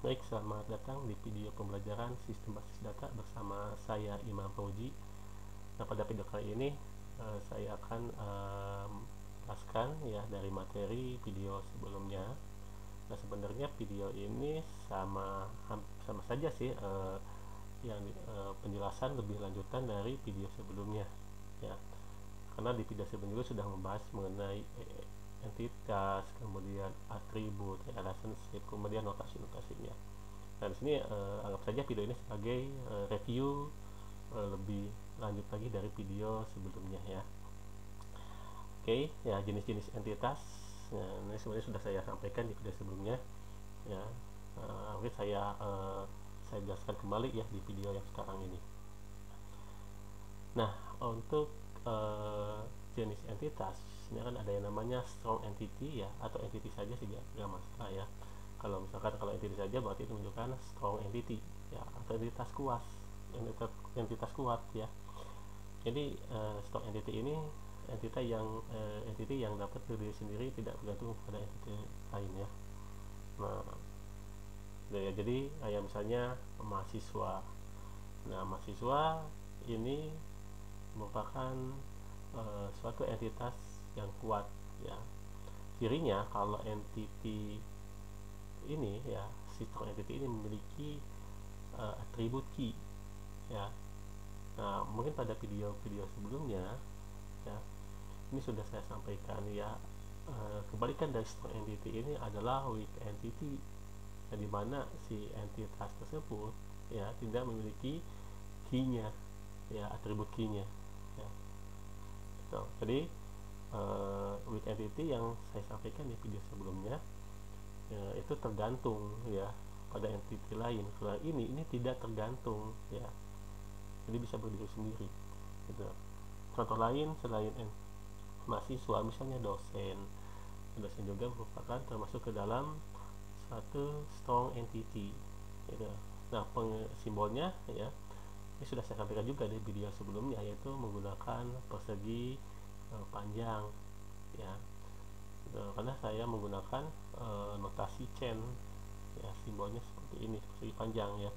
Baik, selamat datang di video pembelajaran sistem basis data bersama saya Imam Fauji. Nah, pada video kali ini saya akan jelaskan ya dari materi video sebelumnya. Nah, sebenarnya video ini sama saja sih, penjelasan lebih lanjutan dari video sebelumnya ya. Karena di video sebelumnya sudah membahas mengenai entitas, kemudian atribut, relationship, kemudian notasi-notasinya. Nah, di sini anggap saja video ini sebagai review lebih lanjut lagi dari video sebelumnya ya. Oke, ya, jenis-jenis entitas. Nah, ini sebenarnya sudah saya sampaikan di video sebelumnya ya. Mungkin saya jelaskan kembali ya di video yang sekarang ini. Nah, untuk jenis entitas ini kan ada yang namanya strong entity ya, atau entity saja sih nggak masalah ya. Kalau entity saja berarti itu menunjukkan strong entity ya, atau entitas kuat ya. Jadi strong entity ini entity yang dapat berdiri sendiri, tidak bergantung pada entity lain ya. Nah, jadi misalnya mahasiswa. Nah, mahasiswa ini merupakan suatu entitas yang kuat ya. Cirinya kalau entity ini ya, si strong entity ini memiliki atribut key ya. Nah, mungkin pada video-video sebelumnya ya, ini sudah saya sampaikan ya, kebalikan dari strong entity ini adalah weak entity, ya, dimana si entitas tersebut ya tidak memiliki key-nya ya, atribut key-nya ya. Jadi weak entity yang saya sampaikan di video sebelumnya ya, itu tergantung ya pada entity lain. Kalau ini tidak tergantung ya, jadi bisa berdiri sendiri gitu. Contoh lain selain mahasiswa, misalnya dosen juga merupakan termasuk ke dalam satu strong entity gitu. Nah, simbolnya ya, ini sudah saya sampaikan juga di video sebelumnya, yaitu menggunakan persegi panjang ya. Karena saya menggunakan notasi chain ya, simbolnya seperti ini, persegi panjang ya.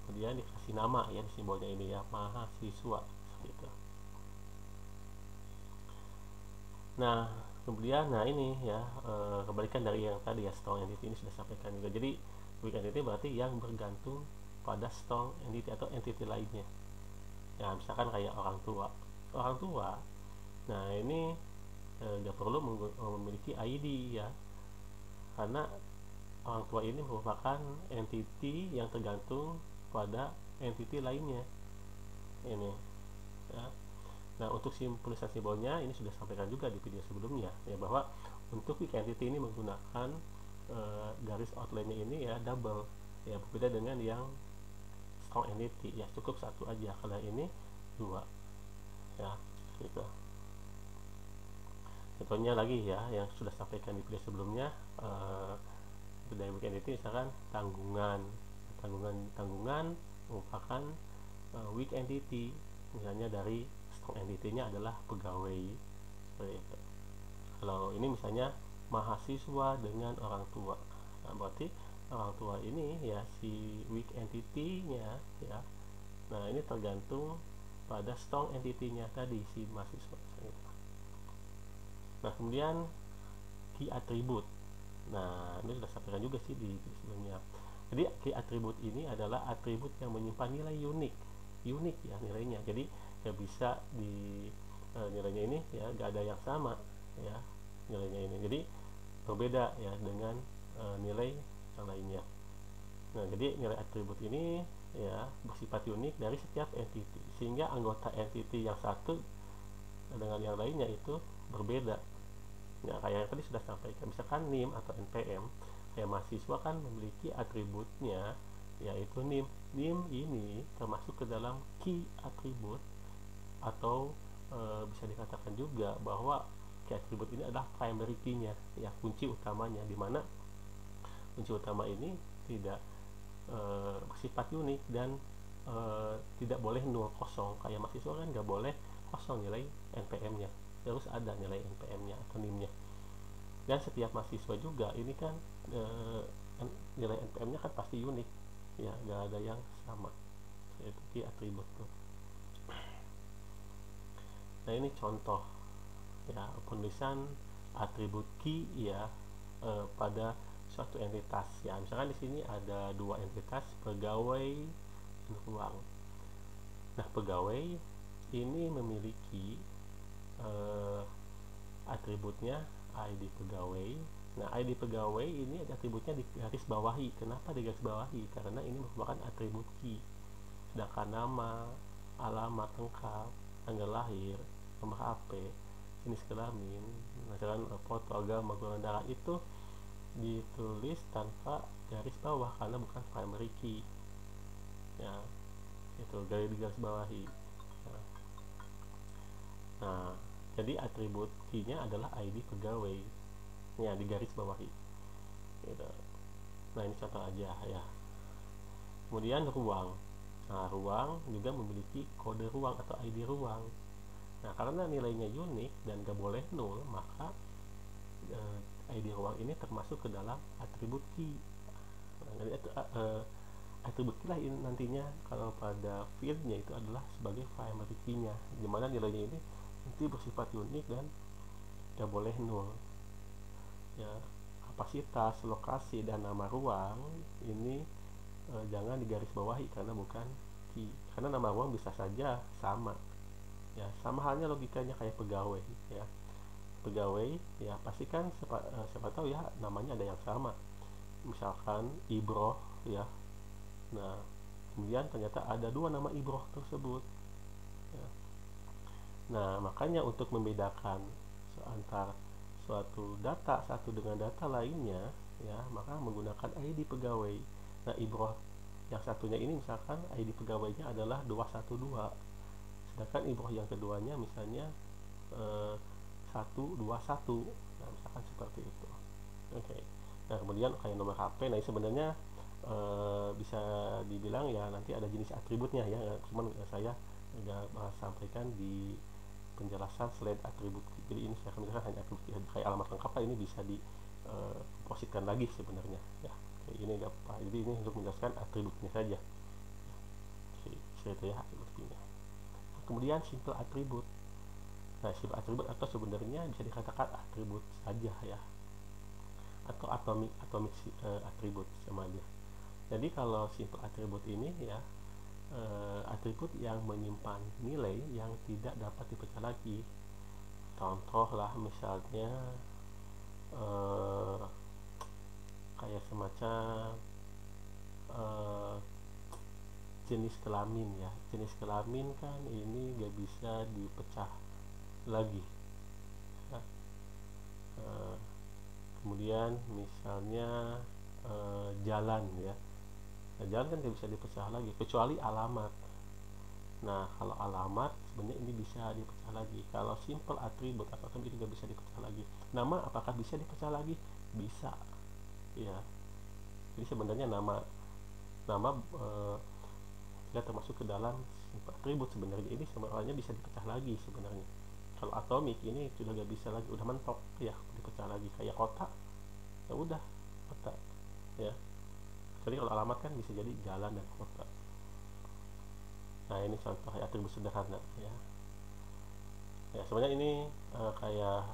Kemudian dikasih nama ya di simbolnya ini ya, mahasiswa gitu. Nah, kemudian ini ya, kebalikan dari yang tadi ya, strong entity ini sudah sampaikan juga. Jadi weak entity berarti yang bergantung pada strong entity atau entity lainnya ya. Misalkan kayak orang tua. Nah, ini nggak perlu memiliki ID ya, karena orang tua ini merupakan entity yang tergantung pada entity lainnya ini ya. Nah, untuk tulisan simbolnya ini sudah sampaikan juga di video sebelumnya ya, bahwa untuk weak entity ini menggunakan garis outline-nya ini ya double ya, berbeda dengan yang strong entity ya, cukup satu aja. Kalau ini dua ya gitu. Contohnya lagi ya, yang sudah sampaikan di video sebelumnya, dari weak entity misalkan tanggungan merupakan weak entity, misalnya dari strong entity-nya adalah pegawai seperti itu. Kalau ini misalnya mahasiswa dengan orang tua, nah, berarti orang tua ini ya si weak entity-nya ya. Nah, ini tergantung pada strong entity-nya tadi, si mahasiswa gitu. Nah, kemudian key atribut. Nah, ini sudah sampaikan juga sih di sebelumnya. Jadi key atribut ini adalah atribut yang menyimpan nilai unik ya nilainya. Jadi ya bisa di nilainya ini ya gak ada yang sama ya nilainya ini. Jadi berbeda ya dengan nilai yang lainnya. Nah, jadi nilai atribut ini ya bersifat unik dari setiap entity, sehingga anggota entity yang satu dengan yang lainnya itu berbeda. Nah, kayak yang tadi sudah sampaikan, misalkan NIM atau NPM, kayak mahasiswa kan memiliki atributnya yaitu NIM. NIM ini termasuk ke dalam key atribut, atau bisa dikatakan juga bahwa key atribut ini adalah primary key-nya ya, kunci utamanya, dimana kunci utama ini tidak bersifat unik dan tidak boleh 0 kosong. Kayak mahasiswa kan nggak boleh kosong nilai NPM-nya, harus ada nilai NPM-nya atau NIM-nya. Dan setiap mahasiswa juga ini kan nilai npm nya kan pasti unik ya, gak ada yang sama, yaitu key atribut tuh. Nah ini contoh ya penulisan atribut key ya pada suatu entitas ya. Misalkan di sini ada dua entitas, pegawai dan ruang. Nah pegawai ini memiliki atributnya ID pegawai. Nah ID pegawai ini atributnya di garis bawahi. Kenapa di garis bawahi? Karena ini merupakan atribut key. Sedangkan nama, alamat lengkap, tanggal lahir, nomor HP, jenis kelamin, misalkan foto, agama, golongan darah itu ditulis tanpa garis bawah karena bukan primary key ya, itu garis bawahi. Nah jadi atribut key-nya adalah ID pegawai ya, di garis bawahi gitu. Nah ini contoh aja ya. Kemudian ruang. Nah ruang juga memiliki kode ruang atau ID ruang. Nah karena nilainya unik dan gak boleh nol, maka ID ruang ini termasuk ke dalam atribut key. Nah, jadi atribut key lah ini nantinya kalau pada fieldnya itu adalah sebagai primary key-nya, dimana nilainya ini nanti bersifat unik dan gak boleh nol ya. Kapasitas, lokasi, dan nama ruang ini jangan digaris bawahi karena bukan key, karena nama ruang bisa saja sama ya, sama halnya logikanya kayak pegawai ya. Pegawai ya pastikan siapa tahu ya namanya ada yang sama, misalkan Ibroh ya. Nah kemudian ternyata ada dua nama Ibroh tersebut ya. Nah makanya untuk membedakan antara suatu data satu dengan data lainnya ya, maka menggunakan ID pegawai. Nah Ibroh yang satunya ini misalkan ID pegawainya adalah 212, sedangkan Ibroh yang keduanya misalnya 121. Nah misalkan seperti itu. Oke. Nah kemudian kayak nomor HP, nah ini sebenarnya bisa dibilang ya nanti ada jenis atributnya ya, cuman saya nggak sampaikan di penjelasan selain atribut. Jadi ini saya akan menjelaskan hanya atribut kayak alamat lengkap lah, ini bisa dipositkan lagi sebenarnya ya, kayak ini nggak apa. Jadi ini untuk menjelaskan atributnya saja. Itu ya atributnya. Kemudian simple atribut. Nah simple atribut atau sebenarnya bisa dikatakan atribut saja ya, atau atomic atribut sama aja. Jadi kalau simple atribut ini ya atribut yang menyimpan nilai yang tidak dapat dipecah lagi. Contoh lah misalnya kayak semacam jenis kelamin ya. Jenis kelamin kan ini gak bisa dipecah lagi ya. Kemudian misalnya jalan ya. Nah, jalan kan tidak bisa dipecah lagi kecuali alamat. Nah kalau alamat sebenarnya ini bisa dipecah lagi. Kalau simple atribut atau atribut tidak bisa dipecah lagi. Nama apakah bisa dipecah lagi? Bisa ya. Jadi sebenarnya nama tidak termasuk ke dalam simple atribut sebenarnya. Ini sebenarnya bisa dipecah lagi sebenarnya. Kalau atomic ini sudah gak bisa lagi, udah mentok ya, dipecah lagi. Kayak kota ya udah kota ya. Jadi kalau alamat kan bisa jadi jalan dan kota. Nah ini contoh ya, atribut sederhana ya. Ya sebenarnya ini kayak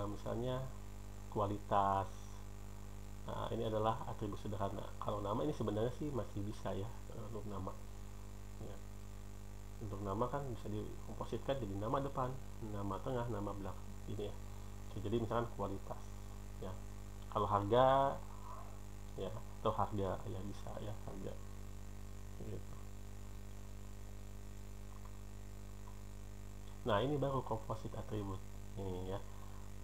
misalnya kualitas. Nah ini adalah atribut sederhana. Kalau nama ini sebenarnya sih masih bisa ya untuk nama. Ya. Untuk nama kan bisa dikompositkan jadi nama depan, nama tengah, nama belakang. Ini ya. Jadi misalkan kualitas. Ya. Kalau harga ya, atau harga ya bisa ya, harga gitu. Nah ini baru composite atribut ini ya.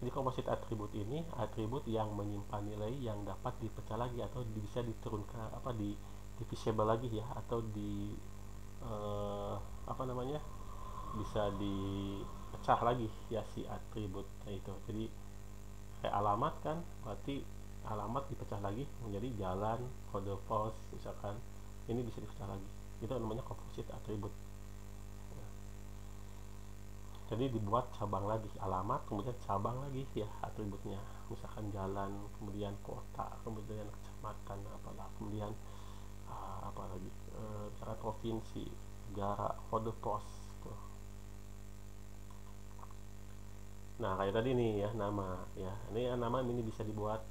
Jadi composite atribut ini atribut yang menyimpan nilai yang dapat dipecah lagi atau bisa diturunkan di divisible lagi ya, atau di bisa dipecah lagi ya si atributnya itu. Jadi kayak alamat kan berarti alamat dipecah lagi menjadi jalan, kode pos misalkan, ini bisa dipecah lagi, itu namanya composite atribut. Jadi dibuat cabang lagi, alamat kemudian cabang lagi ya atributnya, misalkan jalan, kemudian kota, kemudian kemudian apa lagi, misalkan provinsi, negara, kode pos tuh. Nah kayak tadi nih ya, nama ya, nama ini bisa dibuat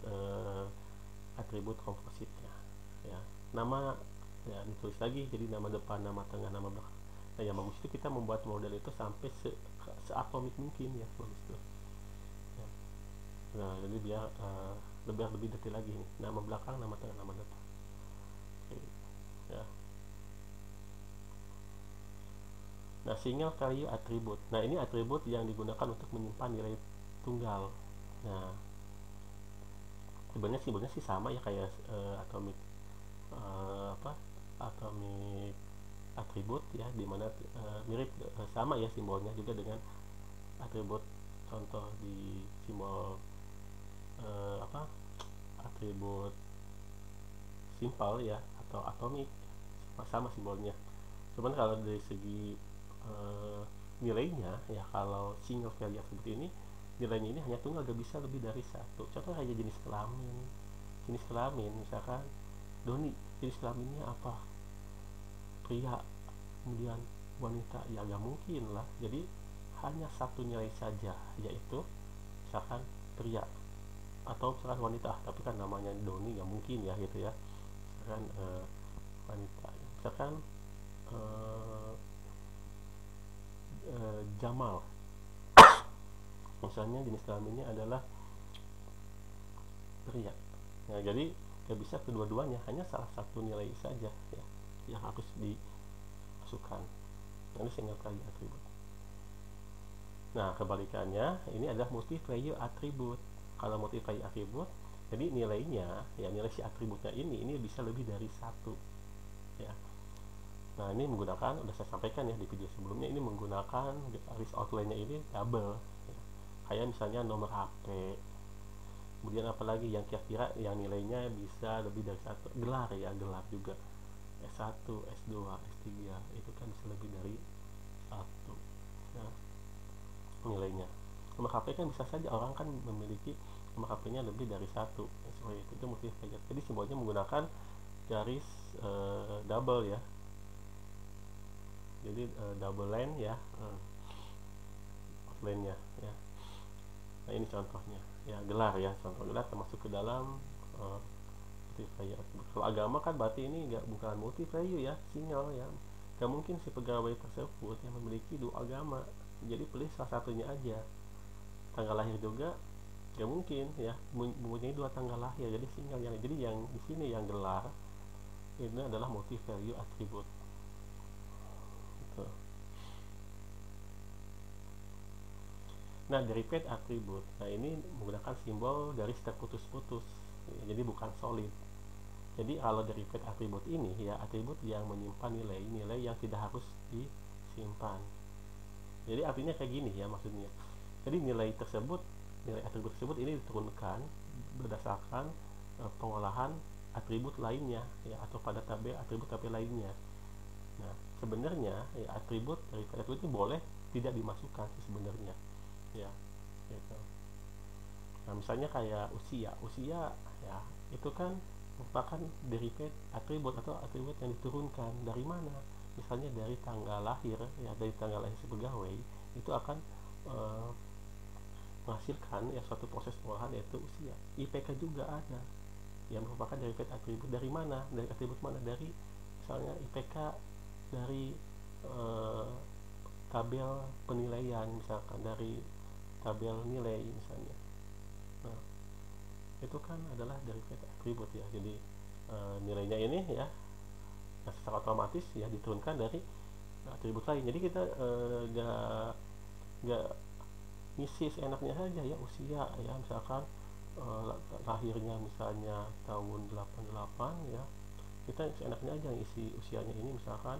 atribut kompositnya ya. Nama ya ditulis lagi jadi nama depan, nama tengah, nama belakang. Nah yang bagus itu kita membuat model itu sampai seatomik mungkin ya, bagus tuh ya. Nah jadi biar lebih detail lagi nih, nama belakang, nama tengah, nama depan. Oke, ya. Nah single value attribute, nah ini atribut yang digunakan untuk menyimpan nilai tunggal. Nah sebenarnya sih sama ya kayak atomic apa atomic atribut ya, dimana mirip sama ya simbolnya juga dengan atribut contoh di simbol apa atribut simpel ya atau atomik, sama simbolnya. Cuman kalau dari segi nilainya ya, kalau single value seperti ini nilainya ini hanya tunggal, gak bisa lebih dari satu. Contoh kayak jenis kelamin misalkan Doni, jenis kelaminnya apa, pria, kemudian wanita, ya gak mungkin lah. Jadi hanya satu nilai saja, yaitu misalkan pria, atau misalkan wanita, tapi kan namanya Doni gak mungkin ya gitu ya. Misalkan wanita, misalkan Jamal, misalnya jenis kelaminnya adalah pria. Nah jadi gak bisa kedua-duanya, hanya salah satu nilai saja ya yang harus dimasukkan. Ini single value atribut. Nah kebalikannya ini adalah multi value atribut. Kalau multi value atribut, jadi nilainya ya, nilai si atributnya ini bisa lebih dari satu ya. Nah ini menggunakan, udah saya sampaikan ya di video sebelumnya, ini menggunakan list outline-nya ini double ya. Kayak misalnya nomor HP, kemudian apalagi yang kira-kira yang nilainya bisa lebih dari satu, gelar ya, gelar juga S1, S2, S3 itu kan bisa lebih dari satu ya, nilainya. Nomor HP kan bisa saja orang kan memiliki nomor HP-nya lebih dari satu ya, seperti itu multi value. Jadi simbolnya menggunakan garis double ya, jadi double line ya, outline-nya ya. Nah ini contohnya ya, gelar ya, contoh gelar termasuk ke dalam multi value. Kalau agama kan berarti ini bukan multi value ya, single ya. Gak mungkin si pegawai tersebut yang memiliki dua agama, jadi pilih salah satunya aja. Tanggal lahir juga gak mungkin ya, mempunyai dua tanggal lahir, jadi single. Jadi yang di sini yang gelar ini adalah multi value attribute gitu. Nah derived attribute, nah ini menggunakan simbol garis terputus-putus ya, jadi bukan solid. Jadi kalau derived attribute ini ya, atribut yang menyimpan nilai-nilai yang tidak harus disimpan. Jadi artinya kayak gini ya maksudnya. Jadi nilai atribut tersebut ini diturunkan berdasarkan pengolahan atribut lainnya ya, atau pada tabel atribut lainnya. Nah sebenarnya ya, atribut derived attribute ini boleh tidak dimasukkan sebenarnya ya gitu. Nah misalnya kayak usia ya, itu kan merupakan derived atribut atau atribut yang diturunkan dari mana, misalnya dari tanggal lahir ya, dari tanggal lahir si pegawai itu akan menghasilkan ya suatu proses pengolahan yaitu usia. IPK juga ada yang merupakan derived atribut. Dari mana, dari atribut mana, dari misalnya IPK dari tabel penilaian, misalkan dari tabel nilai misalnya. Nah itu kan adalah derived atribut ya. Jadi nilainya ini ya, nah, secara otomatis ya diturunkan dari atribut lain. Jadi kita gak ngisi seenaknya saja ya, usia ya, misalkan lahirnya misalnya tahun 88 ya, kita seenaknya aja ngisi usianya ini misalkan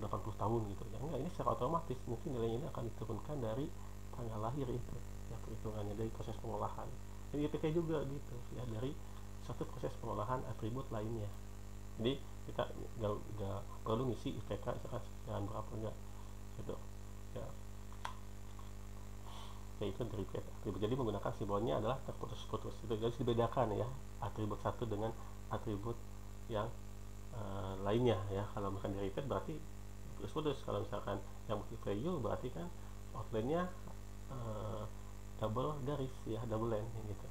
80 tahun gitu ya. Enggak, ini secara otomatis mungkin nilainya ini akan diturunkan dari tanggal lahir itu ya, perhitungannya dari proses pengolahan. Jadi IPK juga gitu ya, dari suatu proses pengolahan atribut lainnya. Jadi kita gak perlu ngisi IPK misalkan sekian berapa, enggak gitu ya. Yaitu derived atribut. Jadi menggunakan simbolnya adalah terputus-putus. Itu harus dibedakan ya, atribut satu dengan atribut yang lainnya ya. Kalau misalkan di repeat berarti putus-putus. Kalau misalkan yang multi value berarti kan outline-nya double garis ya, double line gitu.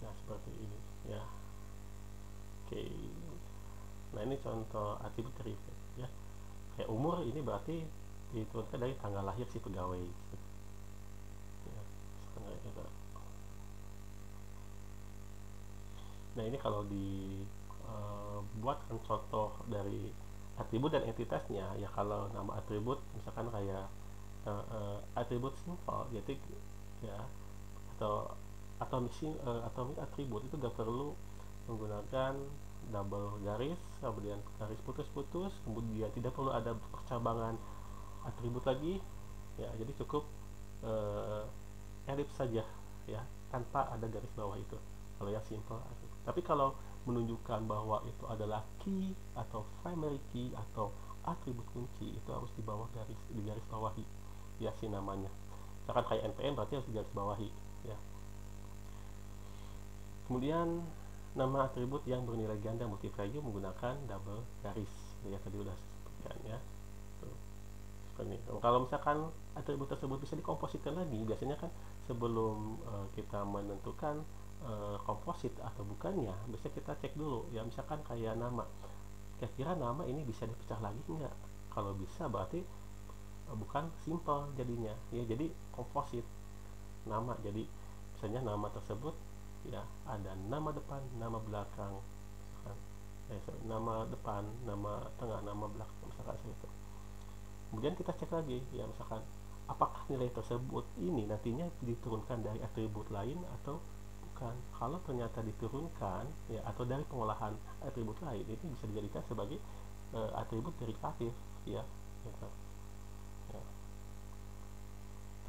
Nah seperti ini ya. Oke, nah ini contoh atribut dari repeat ya. Kayak umur ini berarti diturunkan dari tanggal lahir si pegawai gitu. Ya, gitu. Nah ini kalau buatkan contoh dari atribut dan entitasnya ya. Kalau nama atribut misalkan kayak atribut simple jadi ya, atau atomic atribut itu gak perlu menggunakan double garis, kemudian garis putus-putus, kemudian tidak perlu ada percabangan atribut lagi ya. Jadi cukup elips saja ya, tanpa ada garis bawah itu kalau yang simple. Tapi kalau menunjukkan bahwa itu adalah key atau primary key atau atribut kunci, itu harus di garis bawahi ya si namanya. Misalkan kayak npm berarti harus digaris bawahi ya. Kemudian nama atribut yang bernilai ganda multi value menggunakan double garis ya, tadi udah sebutkan ya. Kalau misalkan atribut tersebut bisa dikompositkan lagi, biasanya kan sebelum kita menentukan komposit atau bukannya, bisa kita cek dulu ya. Misalkan kayak nama, kira-kira nama ini bisa dipecah lagi enggak? Kalau bisa berarti bukan simple jadinya ya, jadi komposit nama. Jadi misalnya nama tersebut ya ada nama depan, nama belakang, nama depan, nama tengah, nama belakang, misalkan seperti itu. Kemudian kita cek lagi ya, misalkan apakah nilai tersebut ini nantinya diturunkan dari atribut lain atau bukan. Kalau ternyata diturunkan ya, atau dari pengolahan atribut lain, itu bisa dijadikan sebagai atribut derivatif ya, gitu. Ya.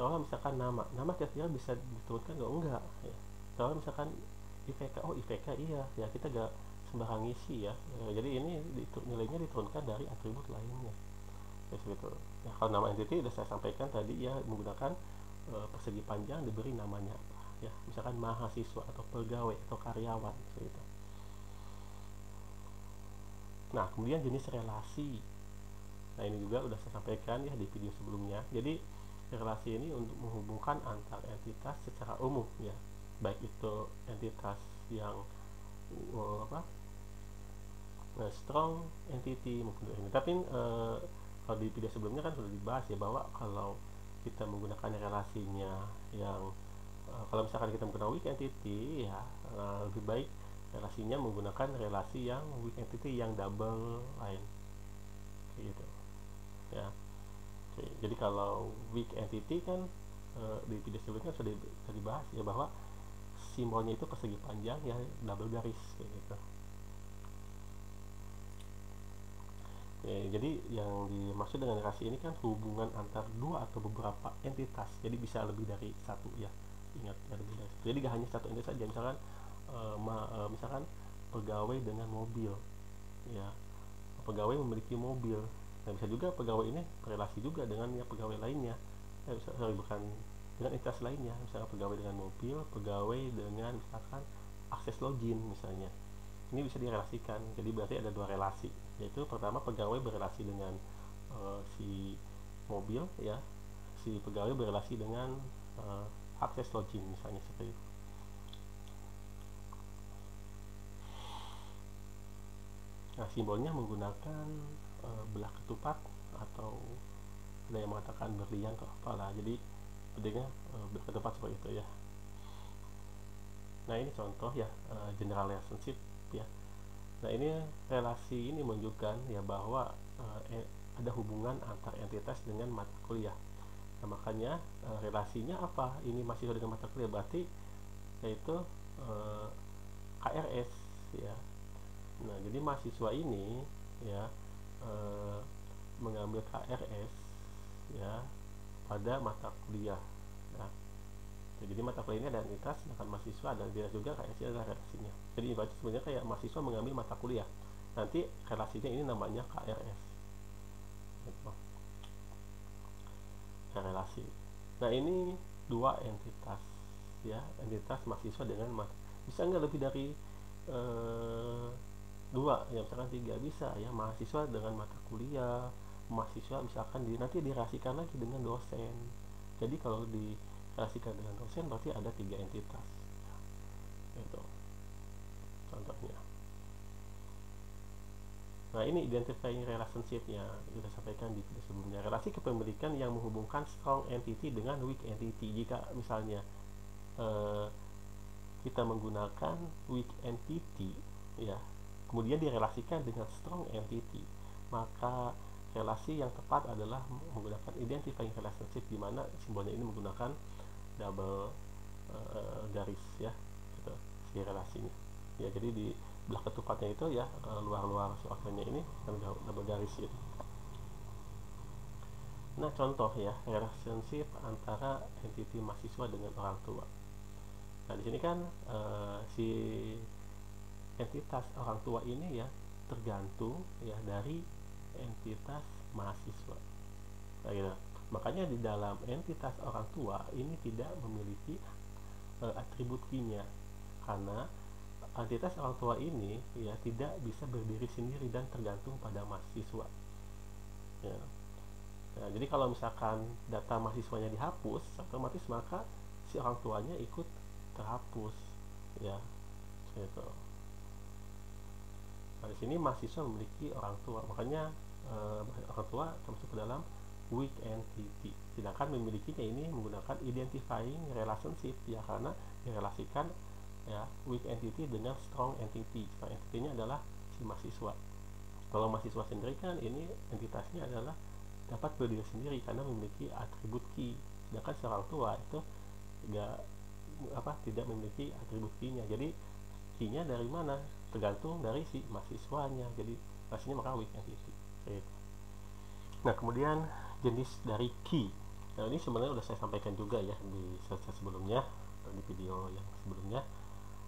Kalau misalkan nama kira-kira bisa diturunkan enggak ya. Kalau misalkan IPK, oh IPK iya ya, kita gak sembarang isi ya. Jadi ini nilainya diturunkan dari atribut lainnya ya, gitu. Nah, kalau nama entity sudah saya sampaikan tadi ya, menggunakan persegi panjang diberi namanya apa ya, misalkan mahasiswa atau pegawai atau karyawan gitu. Nah kemudian jenis relasi, nah ini juga sudah saya sampaikan ya di video sebelumnya. Jadi relasi ini untuk menghubungkan antar entitas secara umum ya, baik itu entitas yang strong entity maupun ini. Tapi kalau di video sebelumnya kan sudah dibahas ya, bahwa kalau kita menggunakan relasinya yang kalau misalkan kita menggunakan weak entity ya, lebih baik relasinya menggunakan relasi yang weak entity yang double line gitu ya. Oke, jadi kalau weak entity kan di video sebelumnya sudah dibahas ya, bahwa simbolnya itu persegi panjang ya, double garis kayak gitu. Jadi yang dimaksud dengan relasi ini kan hubungan antar dua atau beberapa entitas. Jadi bisa lebih dari satu ya. Ingat ya, lebih dari satu. Jadi gak hanya satu entitas saja. Misalkan misalkan pegawai dengan mobil ya. Pegawai memiliki mobil. Nah, bisa juga pegawai ini berrelasi juga dengan ya pegawai lainnya. Bukan dengan entitas lainnya. Misalkan pegawai dengan mobil, pegawai dengan misalkan akses login misalnya. Ini bisa direlasikan, jadi berarti ada dua relasi, yaitu pertama pegawai berrelasi dengan si mobil ya, si pegawai berrelasi dengan akses login misalnya seperti itu. Nah simbolnya menggunakan belah ketupat, atau ada yang mengatakan berlian atau apalah, jadi bedanya belah ketupat seperti itu ya. Nah ini contoh ya, general relationship ya. Nah ini relasi ini menunjukkan ya bahwa ada hubungan antar entitas dengan mata kuliah. Nah makanya relasinya apa? Ini mahasiswa dengan mata kuliah, berarti yaitu KRS ya. Nah jadi mahasiswa ini ya mengambil KRS ya pada mata kuliah. Nah, jadi mata kuliah ini ada entitas, sedangkan mahasiswa ada entitas juga, KRS adalah relasinya. Jadi ibaratnya sebenarnya kayak mahasiswa mengambil mata kuliah, nanti relasinya ini namanya KRS gitu. Nah, relasi. Nah ini dua entitas ya, entitas mahasiswa dengan bisa nggak lebih dari eh, 2 ya, misalkan 3 bisa ya, mahasiswa dengan mata kuliah, mahasiswa misalkan nanti direlasikan lagi dengan dosen. Jadi kalau direlasikan dengan dosen berarti ada 3 entitas itu contohnya. Nah, ini identifying relationship-nya kita sampaikan di video sebelumnya. Relasi kepemilikan yang menghubungkan strong entity dengan weak entity. Jika misalnya eh, kita menggunakan weak entity ya, kemudian direlasikan dengan strong entity, maka relasi yang tepat adalah menggunakan identifying relationship, di mana simbolnya ini menggunakan double garis ya, gitu, si relasinya ya. Jadi di belah ketupatnya itu ya, luar-luar soalnya ini kan double garis gitu. Nah, contoh ya, relationship antara entity mahasiswa dengan orang tua. Nah, di sini kan si entitas orang tua ini ya tergantung ya dari entitas mahasiswa. Nah, gitu. Makanya di dalam entitas orang tua ini tidak memiliki atribut key-nya, karena entitas orang tua ini ya tidak bisa berdiri sendiri dan tergantung pada mahasiswa ya. Nah, jadi kalau misalkan data mahasiswanya dihapus, otomatis maka si orang tuanya ikut terhapus ya, gitu. Nah, di sini mahasiswa memiliki orang tua, makanya orang tua termasuk ke dalam weak entity. Sedangkan memilikinya ini menggunakan identifying relationship ya, karena direlasikan ya weak entity dengan strong entity. Strong entity-nya adalah si mahasiswa. Kalau mahasiswa sendiri kan ini entitasnya adalah dapat berdiri sendiri karena memiliki atribut key. Sedangkan seorang tua itu tidak memiliki atribut key-nya. Jadi key-nya dari mana? Tergantung dari si mahasiswanya. Jadi pastinya maka weak entity. Nah, kemudian jenis dari key. Nah, ini sebenarnya sudah saya sampaikan juga ya di slide sebelumnya atau di video yang sebelumnya.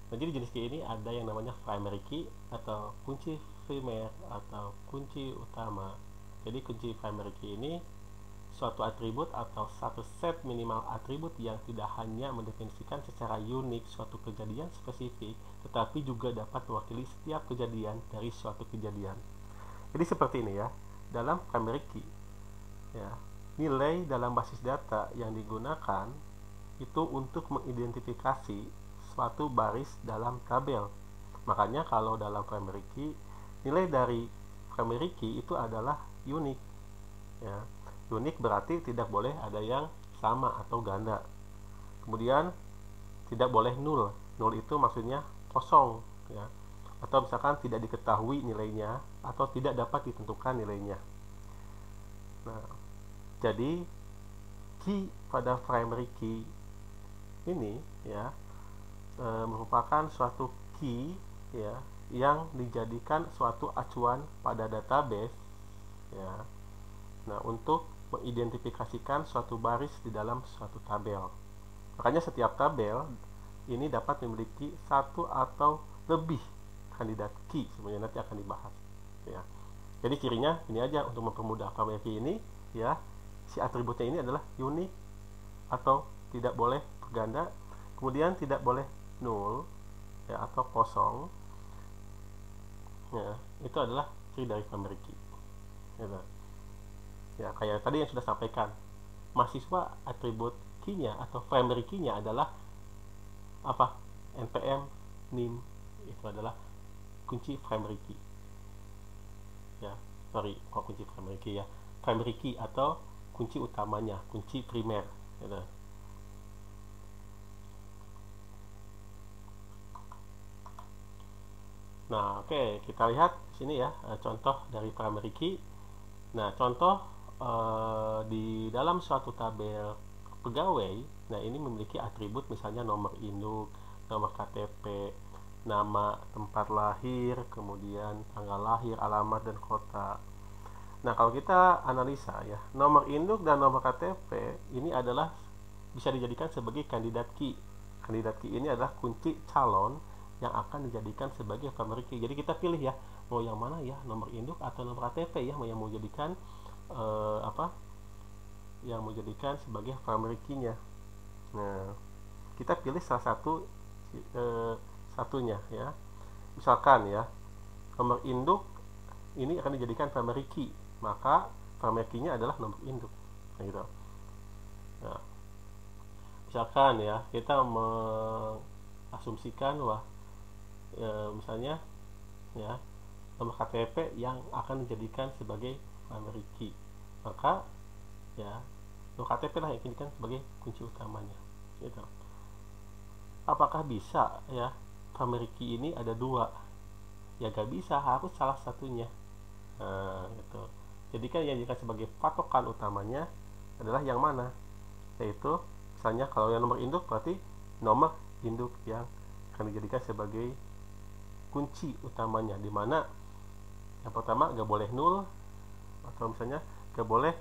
Nah, jadi jenis key ini ada yang namanya primary key atau kunci primer atau kunci utama. Jadi kunci primary key ini suatu atribut atau satu set minimal atribut yang tidak hanya mendefinisikan secara unik suatu kejadian spesifik, tetapi juga dapat mewakili setiap kejadian dari suatu kejadian. Jadi seperti ini ya, dalam primary key ya, nilai dalam basis data yang digunakan itu untuk mengidentifikasi suatu baris dalam tabel. Makanya kalau dalam primary key, nilai dari primary key itu adalah unik ya. Unik berarti tidak boleh ada yang sama atau ganda. Kemudian tidak boleh nul. Nul itu maksudnya kosong ya. Atau misalkan tidak diketahui nilainya atau tidak dapat ditentukan nilainya. Nah, jadi key pada primary key ini ya merupakan suatu key ya yang dijadikan suatu acuan pada database ya. Nah, untuk mengidentifikasikan suatu baris di dalam suatu tabel. Makanya setiap tabel ini dapat memiliki satu atau lebih kandidat key, sebenarnya nanti akan dibahas ya. Jadi cirinya ini aja untuk mempermudah primary key ini ya, si atributnya ini adalah unik atau tidak boleh berganda, kemudian tidak boleh nul ya atau kosong ya. Itu adalah ciri dari primary key gitu. Ya, kayak tadi yang sudah sampaikan, mahasiswa atribut key-nya atau primary key-nya adalah apa? NPM, NIM, itu adalah kunci primary key. Ya, sorry, kok kunci primary key ya? Primary key atau kunci utamanya, kunci primer. Gitu. Nah, oke, kita lihat sini ya, contoh dari primary key. Nah, contoh di dalam suatu tabel pegawai, nah ini memiliki atribut misalnya nomor induk, nomor KTP, nama tempat lahir, kemudian tanggal lahir, alamat, dan kota. Nah, kalau kita analisa ya, nomor induk dan nomor KTP ini adalah bisa dijadikan sebagai kandidat key. Kandidat key ini adalah kunci calon yang akan dijadikan sebagai primary key. Jadi kita pilih ya, mau yang mana ya, nomor induk atau nomor KTP ya, yang mau jadikan yang mau jadikan sebagai primary key-nya. Nah, kita pilih salah satu satunya ya. misalkan ya, nomor induk ini akan dijadikan primary key, maka primary key-nya adalah nomor induk. Nah, gitu. Nah, misalkan ya, kita mengasumsikan bahwa misalnya ya, nomor KTP yang akan dijadikan sebagai primary key, maka ya nomor KTP lah yang dijadikan sebagai kunci utamanya, gitu. Apakah bisa ya primary key ini ada dua? Ya gak bisa, harus salah satunya. Nah, gitu. Jadi kan yang dijadikan sebagai patokan utamanya adalah yang mana? Yaitu misalnya kalau yang nomor induk berarti nomor induk yang akan dijadikan sebagai kunci utamanya, di mana yang pertama gak boleh nol, atau misalnya gak boleh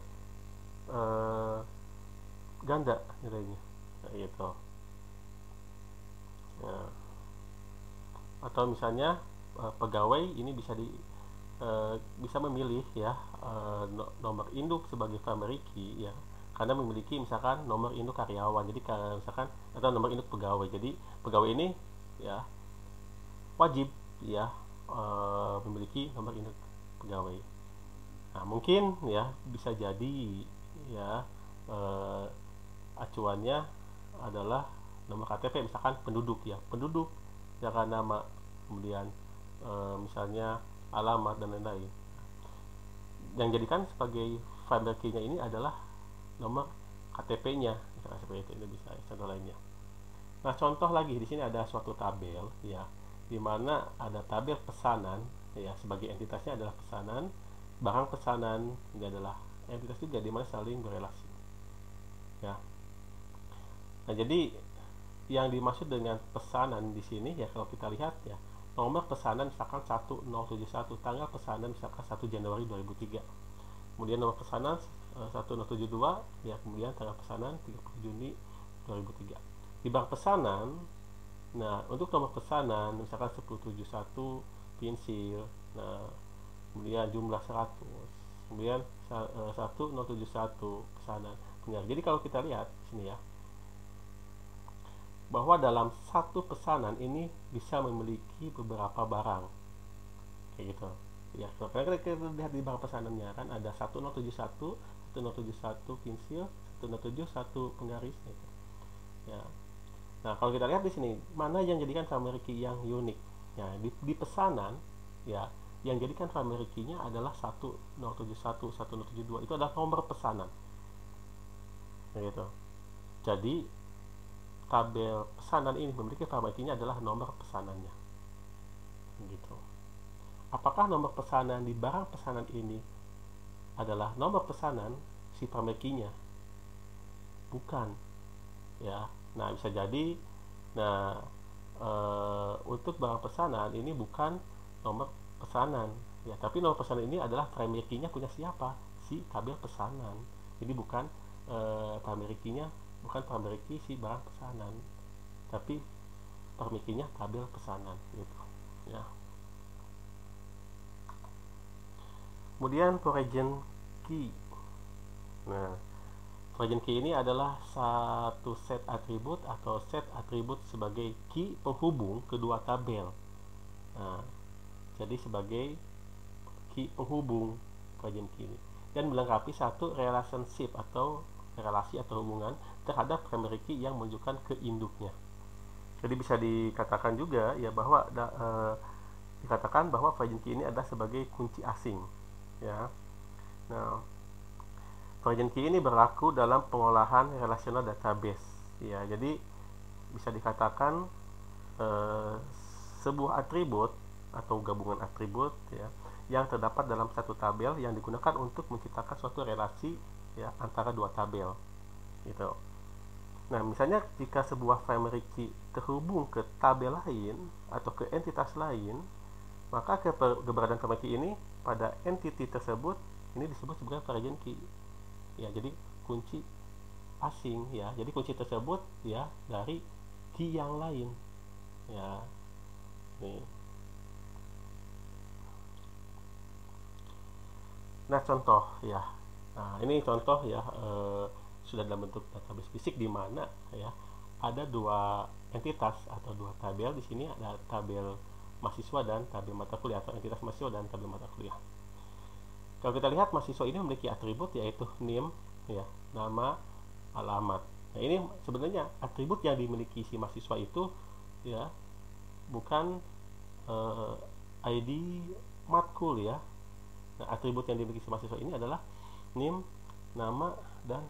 ganda nilainya. Nah, gitu. Nah, atau misalnya pegawai ini bisa memilih ya nomor induk sebagai primary key ya, karena memiliki misalkan nomor induk karyawan, jadi misalkan, atau nomor induk pegawai. Jadi pegawai ini ya wajib ya memiliki nomor induk pegawai. Nah, mungkin ya bisa jadi ya acuannya adalah nomor KTP, misalkan penduduk ya, penduduk ya kan, nama, kemudian misalnya alamat dan lain-lain. Yang jadikan sebagai primary key-nya ini adalah nomor KTP-nya, misalkan seperti itu. Ini bisa contoh lainnya. Nah, contoh lagi di sini ada suatu tabel ya, di mana ada tabel pesanan ya, sebagai entitasnya adalah pesanan, barang pesanan ini adalah entitas juga, di mana saling berelasi ya. Nah, jadi yang dimaksud dengan pesanan di sini ya, kalau kita lihat ya, nomor pesanan misalkan 1071, tanggal pesanan misalkan 1 Januari 2003. Kemudian nomor pesanan 1072 ya, kemudian tanggal pesanan 30 Juni 2003. Di bank pesanan, nah untuk nomor pesanan misalkan 1071 pensil, nah kemudian jumlah 100, kemudian 1071 pesanan. Benar. Jadi kalau kita lihat sini ya, bahwa dalam satu pesanan ini bisa memiliki beberapa barang kayak gitu ya. Karena kita lihat di barang pesanannya kan ada 1071 pensil, 1071 penggaris gitu ya. Nah, kalau kita lihat di sini, mana yang jadikan primary key yang unik ya, di pesanan ya, yang jadikan primary key-nya adalah 1071 1072, itu adalah nomor pesanan kayak gitu. Jadi tabel pesanan ini memiliki primary key-nya adalah nomor pesanannya gitu. Apakah nomor pesanan di barang pesanan ini adalah nomor pesanan si primary key-nya? Bukan ya. Nah, bisa jadi nah untuk barang pesanan ini bukan nomor pesanan ya, tapi nomor pesanan ini adalah primary key-nya punya siapa? Si tabel pesanan. Jadi bukan primary key-nya, bukan primary key si barang pesanan, tapi primary key-nya tabel pesanan gitu ya. Kemudian foreign key. Nah, foreign key ini adalah satu set atribut atau set atribut sebagai key penghubung kedua tabel. Nah, jadi sebagai key penghubung foreign key ini, dan melengkapi satu relationship atau relasi atau hubungan terhadap primary key yang menunjukkan ke induknya. Jadi bisa dikatakan juga ya bahwa dikatakan bahwa foreign key ini adalah sebagai kunci asing ya. Nah, foreign key ini berlaku dalam pengolahan relasional database ya. Jadi bisa dikatakan sebuah atribut atau gabungan atribut ya, yang terdapat dalam satu tabel yang digunakan untuk menciptakan suatu relasi ya antara dua tabel gitu. Nah, misalnya jika sebuah primary key terhubung ke tabel lain atau ke entitas lain, maka keberadaan primary key ini pada entity tersebut ini disebut sebagai foreign key ya. Jadi kunci asing ya. Jadi kunci tersebut ya dari key yang lain ya. Nih. Nah, contoh ya. Nah, ini contoh ya, sudah dalam bentuk database fisik di mana ya ada dua entitas atau dua tabel. Di sini ada tabel mahasiswa dan tabel mata kuliah, atau entitas mahasiswa dan tabel mata kuliah. Kalau kita lihat, mahasiswa ini memiliki atribut yaitu NIM, ya, nama, alamat. Nah, ini sebenarnya atribut yang dimiliki si mahasiswa itu, ya, bukan ID matkul, ya. Nah, atribut yang dimiliki si mahasiswa ini adalah NIM, nama, dan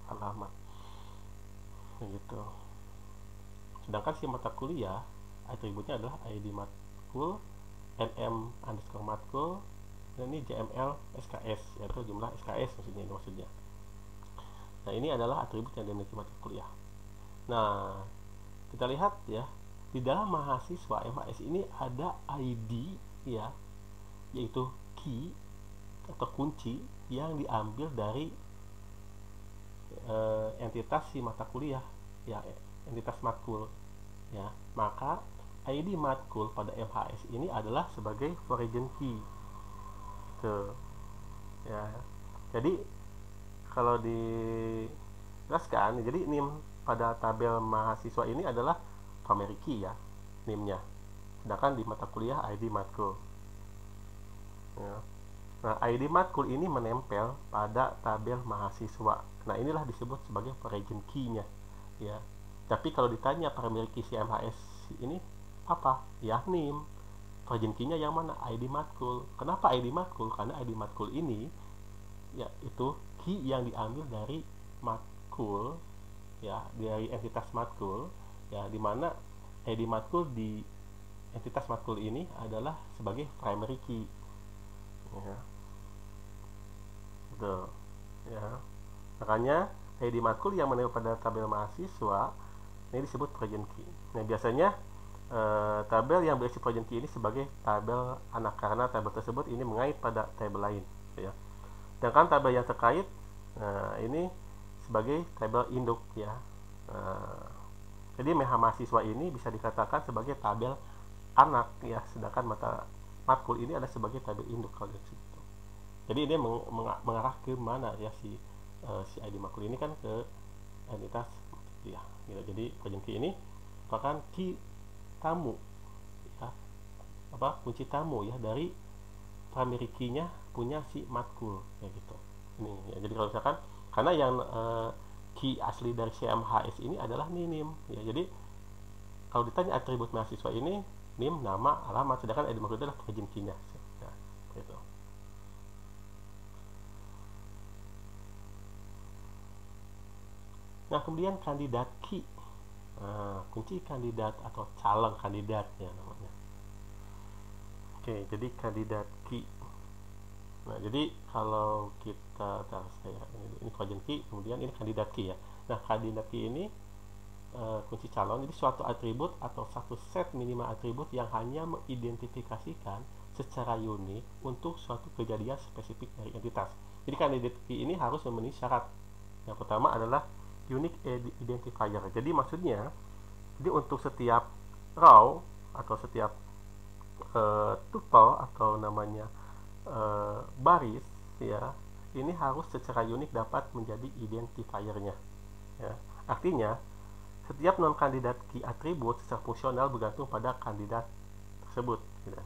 alamat. Begitu. Sedangkan si mata kuliah atributnya adalah ID matkul, NM underscore matkul, dan ini JML SKS, yaitu jumlah SKS maksudnya. Nah, ini adalah atribut yang dimiliki mata kuliah. Nah, kita lihat ya, di dalam mahasiswa MHS ini ada ID, ya, yaitu key atau kunci yang diambil dari entitas si mata kuliah, ya, entitas matkul, ya. Maka ID matkul pada MHS ini adalah sebagai foreign key, gitu, ya. Jadi kalau dijelaskan, jadi NIM pada tabel mahasiswa ini adalah primary key, ya, NIM-nya. Sedangkan di mata kuliah ID matkul, ya. Nah, ID matkul ini menempel pada tabel mahasiswa. Nah, inilah disebut sebagai foreign key-nya, ya. Tapi kalau ditanya primary key si MHS ini apa? Ya, NIM. Foreign key-nya yang mana? ID matkul. Kenapa ID matkul? Karena ID matkul ini, ya, itu key yang diambil dari matkul, ya, dari entitas matkul, ya, dimana ID matkul di entitas matkul ini adalah sebagai primary key, ya. Betul, ya. Makanya ID matkul yang menempel pada tabel mahasiswa ini disebut foreign key. Nah, biasanya tabel yang berisi foreign key ini sebagai tabel anak, karena tabel tersebut ini mengait pada tabel lain, ya. Sedangkan tabel yang terkait, ini sebagai tabel induk, ya. Jadi mahasiswa ini bisa dikatakan sebagai tabel anak, ya, sedangkan matkul ini adalah sebagai tabel induk kalau gitu. Jadi ini mengarah ke mana, ya, si ID matkul ini kan ke entitas, ya, gitu. Jadi foreign key ini merupakan key tamu, ya, kunci tamu, ya, dari primary key-nya punya si matkul, ya, gitu. Ini, ya, jadi kalau misalkan karena yang key asli dari CMHS ini adalah NIM, ya. Jadi kalau ditanya atribut mahasiswa ini NIM, nama, alamat, sedangkan ID matkul itu adalah foreign key-nya, ya, gitu. Nah, kemudian kandidat key. Nah, kunci kandidat atau calon kandidat, ya, namanya. Oke, jadi kandidat key. Nah, jadi kalau kita ini foreign key, kemudian ini kandidat key, ya. Nah, kandidat key ini kunci calon, jadi suatu atribut atau satu set minimal atribut yang hanya mengidentifikasikan secara unik untuk suatu kejadian spesifik dari entitas. Jadi kandidat key ini harus memenuhi syarat. Yang pertama adalah unique identifier. Jadi maksudnya, jadi untuk setiap row atau setiap tuple atau namanya baris, ya, ini harus secara unik dapat menjadi identifiernya, ya. Artinya setiap non kandidat key atribut secara fungsional bergantung pada kandidat tersebut, gitu.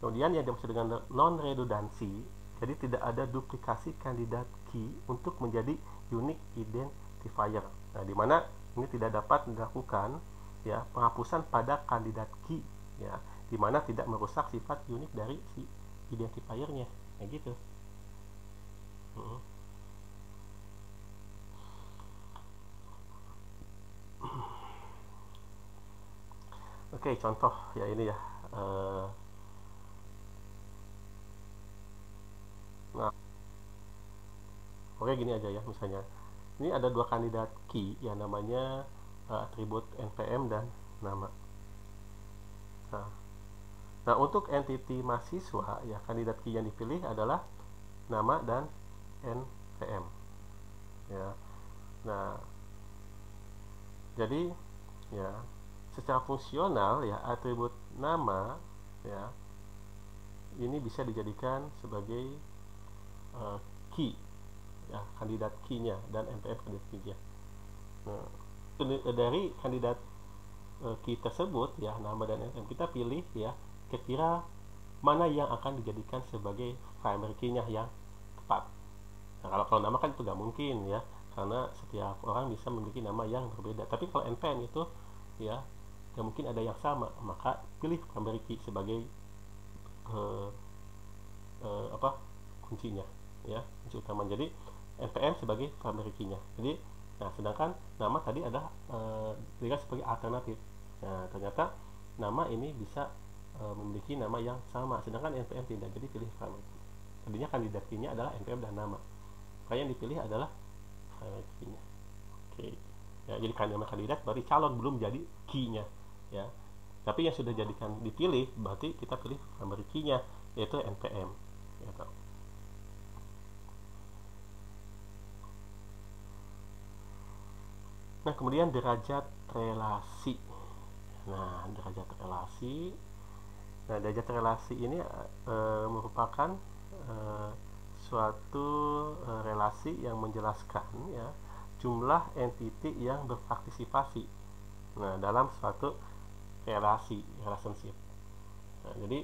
Kemudian yang dimaksud dengan non redundancy, jadi tidak ada duplikasi kandidat key untuk menjadi unique identifier. Nah, di mana ini tidak dapat dilakukan, ya, penghapusan pada kandidat key, ya, di mana tidak merusak sifat unik dari si identifiernya, kayak gitu. Oke, contoh, ya, ini, ya. Nah, oke, gini aja, ya, misalnya ini ada dua kandidat key yang namanya atribut NPM dan nama. Nah, untuk entity mahasiswa, ya, kandidat key yang dipilih adalah nama dan NPM, ya. Nah, jadi, ya, secara fungsional, ya, atribut nama, ya, ini bisa dijadikan sebagai key, ya, kandidat key-nya, dan NPM kandidat key-nya. Nah, dari kandidat key tersebut, ya, nama dan NPM kita pilih, ya, kira-kira mana yang akan dijadikan sebagai primary key-nya yang tepat. Nah, kalau nama kan itu nggak mungkin ya, karena setiap orang bisa memiliki nama yang berbeda. Tapi kalau NPM itu ya nggak mungkin ada yang sama, maka pilih primary key sebagai uh, kuncinya ya, kunci utama. Jadi NPM sebagai primary key-nya. Jadi sedangkan nama tadi ada dilihat sebagai alternatif. Nah, ternyata nama ini bisa memiliki nama yang sama, sedangkan NPM tidak. Jadi pilih primary key. Tadinya kandidat key-nya adalah NPM dan nama. Maka yang dipilih adalah primary key-nya. Oke. Ya, jadi nama kandidat berarti calon, belum jadi key-nya ya. Tapi yang sudah jadikan dipilih berarti kita pilih primary key-nya, yaitu NPM gitu. Nah, kemudian derajat relasi. Nah, derajat relasi. Nah, derajat relasi ini merupakan suatu relasi yang menjelaskan ya jumlah entiti yang berpartisipasi dalam suatu relationship. Nah, jadi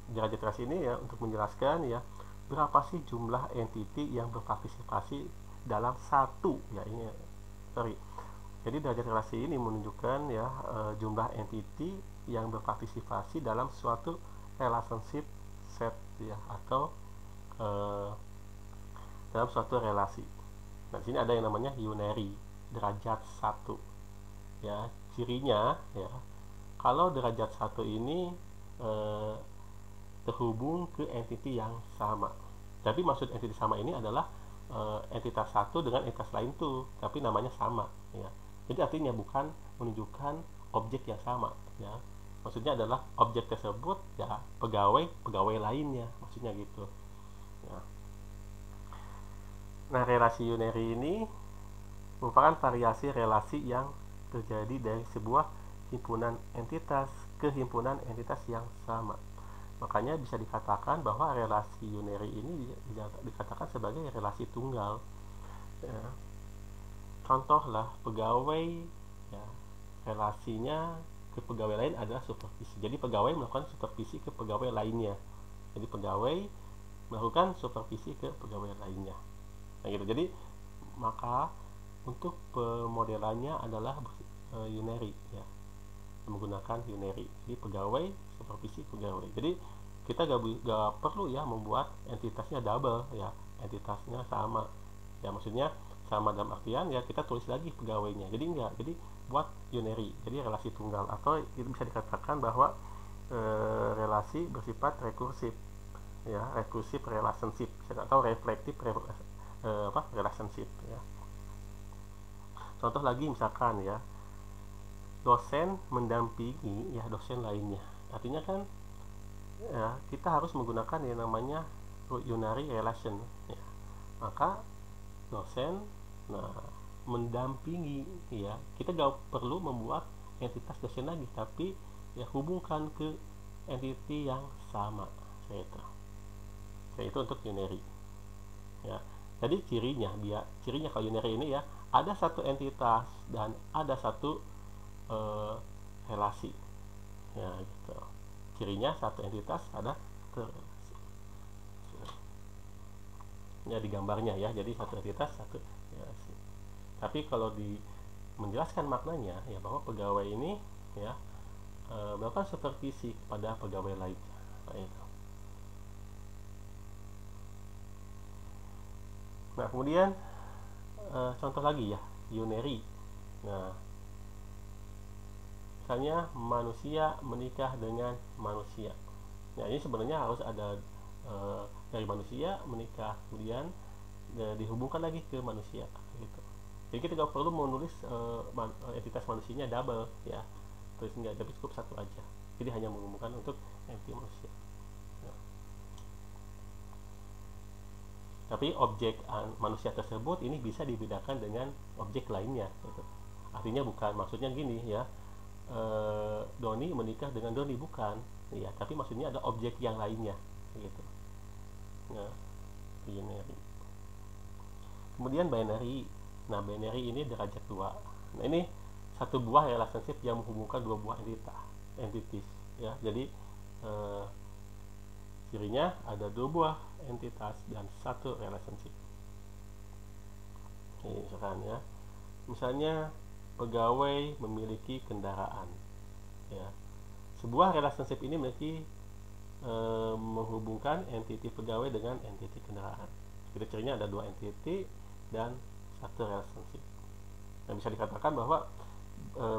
derajat relasi ini ya untuk menjelaskan ya berapa sih jumlah entiti yang berpartisipasi dalam satu ya ini jadi derajat relasi ini menunjukkan ya jumlah entiti yang berpartisipasi dalam suatu relationship set ya, atau dalam suatu relasi. Nah, di sini ada yang namanya unary, derajat 1. Ya, cirinya ya kalau derajat 1 ini terhubung ke entiti yang sama. Tapi maksud entiti sama ini adalah entitas satu dengan entitas lain tuh, tapi namanya sama ya. Jadi artinya bukan menunjukkan objek yang sama ya. Maksudnya adalah objek tersebut ya pegawai lainnya, maksudnya gitu ya. Nah, relasi unary ini merupakan variasi relasi yang terjadi dari sebuah himpunan entitas ke himpunan entitas yang sama. Makanya bisa dikatakan bahwa relasi unary ini dikatakan sebagai relasi tunggal ya. Contohlah pegawai ya, relasinya ke pegawai lain adalah supervisi. Jadi pegawai melakukan supervisi ke pegawai lainnya. Jadi pegawai melakukan supervisi ke pegawai lainnya. Nah, gitu. Jadi maka untuk pemodelannya adalah unary ya, menggunakan unary. Jadi pegawai supervisi pegawai. Jadi kita gak perlu ya membuat entitasnya double ya, entitasnya sama ya, maksudnya sama dalam artian ya kita tulis lagi pegawainya. Jadi enggak, jadi buat unary, jadi relasi tunggal, atau itu bisa dikatakan bahwa relasi bersifat rekursif ya, rekursif relationship atau reflective relationship ya. Contoh lagi misalkan ya, dosen mendampingi ya dosen lainnya. Artinya kan ya, kita harus menggunakan yang namanya unary relation ya. Maka dosen mendampingi ya, kita gak perlu membuat entitas dosen lagi, tapi ya hubungkan ke entiti yang sama itu untuk unary ya. Jadi cirinya kalau unary ini ya ada satu entitas dan ada satu relasi ya gitu. Cirinya satu entitas ada ya di gambarnya ya, jadi satu entitas satu relasi. Tapi kalau menjelaskan maknanya ya bahwa pegawai ini ya melakukan supervisi kepada pegawai lainnya. Nah, kemudian contoh lagi ya unary. Nah, misalnya manusia menikah dengan manusia. Nah, ini sebenarnya harus ada dari manusia menikah kemudian dihubungkan lagi ke manusia gitu. Jadi kita nggak perlu menulis entitas manusianya double ya, terus nggak, tapi cukup satu aja. Jadi hanya menghubungkan untuk entitas manusia. Nah. Tapi objek manusia tersebut ini bisa dibedakan dengan objek lainnya gitu. Artinya bukan maksudnya gini ya, Doni menikah dengan Doni, bukan ya, tapi maksudnya ada objek yang lainnya gitu. Nah, binary. Kemudian binary. Nah, binary ini derajat 2. Nah, ini satu buah relationship yang menghubungkan dua buah entitas ya. Jadi cirinya ada 2 buah entitas dan 1 relationship. Ini misalkan ya, misalnya pegawai memiliki kendaraan ya. Sebuah relationship ini memiliki menghubungkan entiti pegawai dengan entiti kendaraan. Jadi cirinya ada 2 entiti dan 1 relationship. Nah, bisa dikatakan bahwa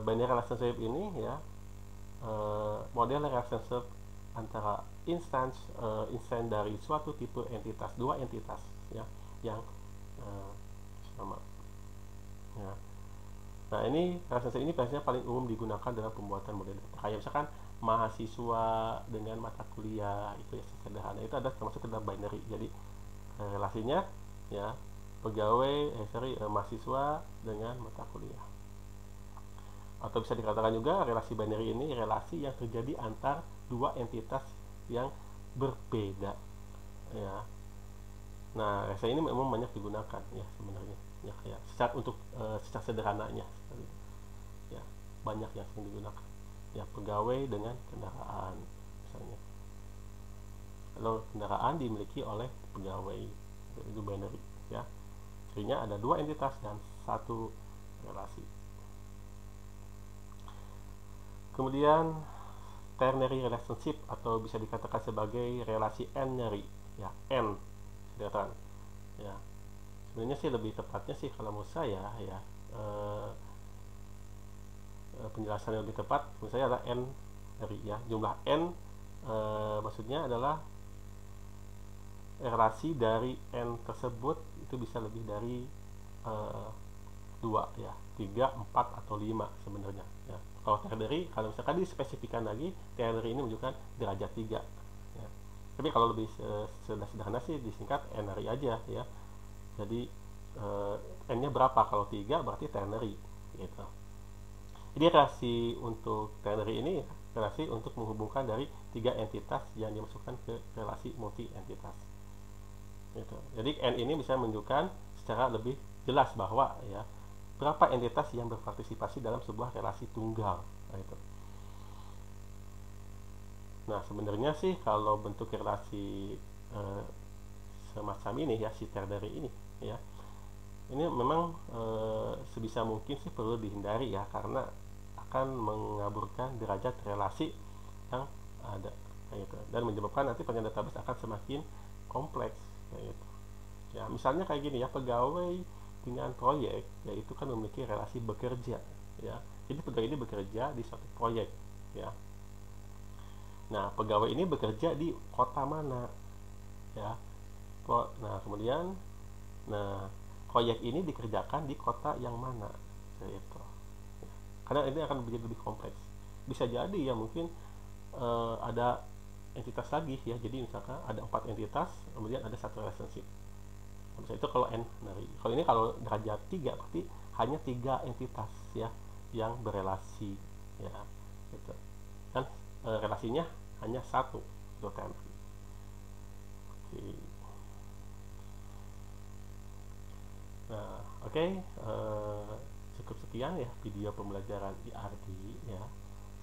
binary relationship ini ya, model relationship antara instance dari suatu tipe entitas, 2 entitas ya, yang sama ya. Nah, ini relationship ini biasanya paling umum digunakan dalam pembuatan model data. Kayak misalkan mahasiswa dengan mata kuliah, itu ya sederhana, itu ada termasuk ke dalam binary. Jadi relasinya ya pegawai mahasiswa dengan mata kuliah. Atau bisa dikatakan juga relasi binary ini relasi yang terjadi antar 2 entitas yang berbeda ya. Nah, relasi ini memang banyak digunakan ya sebenarnya ya, kayak secara sederhananya ya, banyak yang sering digunakan ya, pegawai dengan kendaraan misalnya. Lalu kendaraan dimiliki oleh pegawai, itu binary ya. Cirinya ada 2 entitas dan 1 relasi. Kemudian ternary relationship atau bisa dikatakan sebagai relasi n-nary ya, n dikatakan ya. Sebenarnya sih lebih tepatnya sih kalau menurut saya ya, penjelasan yang lebih tepat menurut saya adalah n dari ya, jumlah n maksudnya adalah relasi dari n tersebut itu bisa lebih dari 2 ya, 3, 4 atau 5 sebenarnya ya. Kalau ternary, kalau misalkan dispesifikan lagi, ternary ini menunjukkan derajat 3 ya. Tapi kalau lebih sederhana sih disingkat n-nary aja ya. Jadi n-nya berapa? Kalau 3 berarti ternary gitu. Jadi relasi untuk ternary ini relasi untuk menghubungkan dari 3 entitas yang dimasukkan ke relasi multi entitas gitu. Jadi n ini bisa menunjukkan secara lebih jelas bahwa ya berapa entitas yang berpartisipasi dalam sebuah relasi tunggal gitu. Nah, sebenarnya sih kalau bentuk relasi semacam ini ya, si ternary ini ya, ini memang sebisa mungkin sih perlu dihindari ya, karena akan mengaburkan derajat relasi yang ada gitu, dan menyebabkan nanti pengen database akan semakin kompleks gitu. Ya, misalnya kayak gini ya, pegawai dengan proyek yaitu kan memiliki relasi bekerja ya. Jadi pegawai ini bekerja di suatu proyek ya. Nah, pegawai ini bekerja di kota mana ya. Nah, kemudian proyek ini dikerjakan di kota yang mana gitu. Karena ini akan menjadi lebih kompleks. Bisa jadi ya mungkin ada entitas lagi ya. Jadi misalkan ada 4 entitas, kemudian ada 1 relationship. Bisa itu kalau n-nary. Kalau ini kalau derajat 3 berarti hanya 3 entitas ya yang berelasi ya gitu. Dan relasinya hanya 1 itu ternary. Oke. Nah, oke. Cukup sekian ya video pembelajaran IRD ya.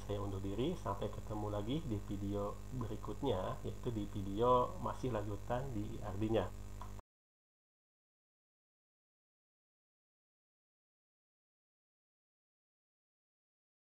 Saya undur diri, sampai ketemu lagi di video berikutnya, yaitu di video masih lanjutan di IRD-nya.